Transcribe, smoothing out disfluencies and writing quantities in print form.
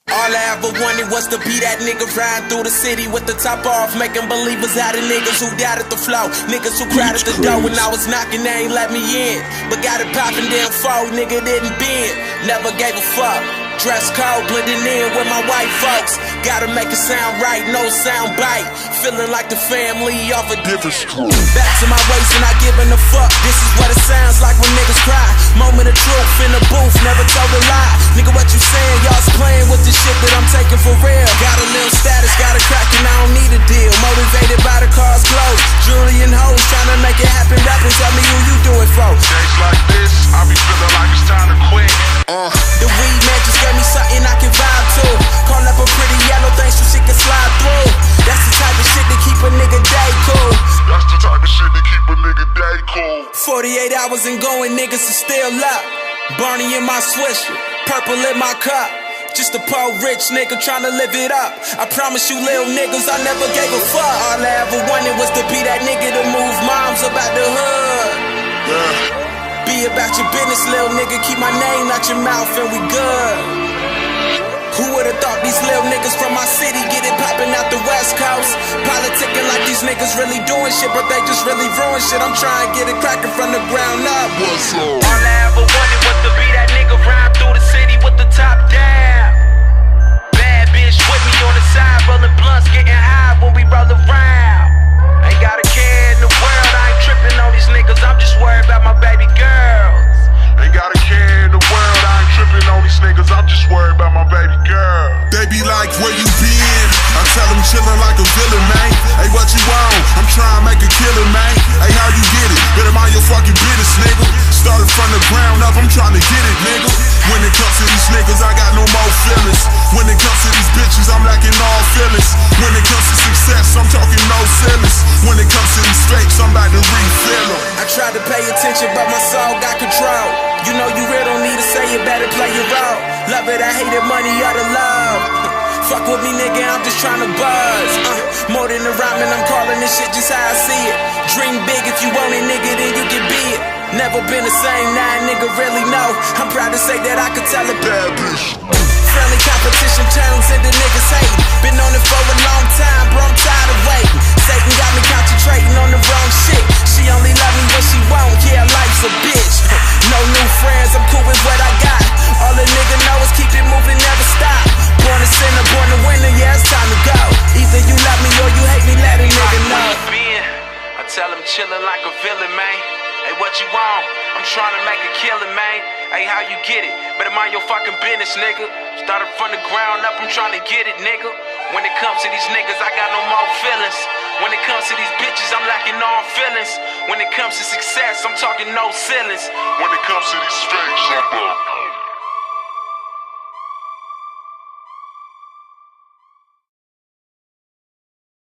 All I ever wanted was to be that nigga riding through the city with the top off, making believers out of niggas who died at the flow. Niggas who cried at the door when I was knocking, they ain't let me in. But got it poppin' then fold, nigga didn't bend. Never gave a fuck. Dress code blending in with my white folks. Gotta make it sound right, no sound bite. Feeling like the family off a different street. Back to my waist and I giving a fuck. This is what it sounds like when niggas cry. Moment of truth in the booth, never told a lie. Nigga, what you saying? Y'all's playing with the shit that I'm taking for real. Got a little status, got a crack and I don't need a deal. Motivated by the car's clothes, jewelry and hoes, trying to make it happen. Rapping, tell me who you do it for. Days like this, I be feeling like it's time to quit. The weed man just gave me something I can vibe to. Call up a pretty yellow thing so she can slide through. That's the type of shit that keep a nigga day cool. That's the type of shit that keep a nigga day cool. 48 hours and going, niggas is still up. Barney in my swisher, purple in my cup. Just a poor rich nigga tryna live it up. I promise you little niggas I never gave a fuck. All I ever wanted was to be that nigga to move moms about the hood. Be about your business, little nigga. Keep my name out your mouth and we good. Who would've thought these little niggas from my city get it poppin' out the West Coast? Politicking like these niggas really doing shit, but they just really ruin shit. I'm trying to get it crackin' from the ground up. What's up? All I ever wanted was to be that nigga ride through the city with the top down. Bad bitch with me on the side, rollin' blunts, getting high when we roll around. Ain't got a care in the world, I ain't trippin' on these niggas, I'm just worried about my baby girls. Ain't got a care in the world, I ain't tripping on these niggas, I'm just worried about my baby girl. They be like, where you been? I tell them chillin' like a villain, man. Hey, what you want? I'm trying to make a killing, man. Hey, how you get it? Better mind your fucking business, nigga. Started from the ground up, I'm trying to get it, nigga. When it comes to these niggas, I got no more feelings. When it comes to these bitches, I'm lacking all feelings. When it comes to success, I'm talking no ceilings. When it comes to these fakes, I'm about to refill them. I tried to pay attention, but my soul got control. You know you real, don't need to say it, better play your role. Love it, I hate it, money or the love. Fuck with me, nigga, I'm just tryna buzz. More than a rhyming, I'm calling this shit just how I see it. Dream big, if you want it, nigga, then you can be it. Never been the same, now a nigga really know. I'm proud to say that I could tell a bad bitch. Friendly competition turns into niggas hating. Been on it for a long time, bro, I'm tired of waiting. Satan got me concentrating on the wrong shit. She only love me when she won't, yeah, life's a bitch. No new friends, I'm cool with what I got. All a nigga know is keep it moving, never stop. Born a sinner, born a winner, yeah, it's time to go. Either you love me or you hate me, let a nigga know. I tell him chillin' like a villain, man. Hey, what you want? I'm tryna make a killing, man. Hey, how you get it? Better mind your fucking business, nigga. Started from the ground up, I'm tryna get it, nigga. When it comes to these niggas, I got no more feelings. When it comes to these bitches, I'm lacking all feelings. When it comes to success, I'm talking no ceilings. When it comes to these fakes, I'm broke.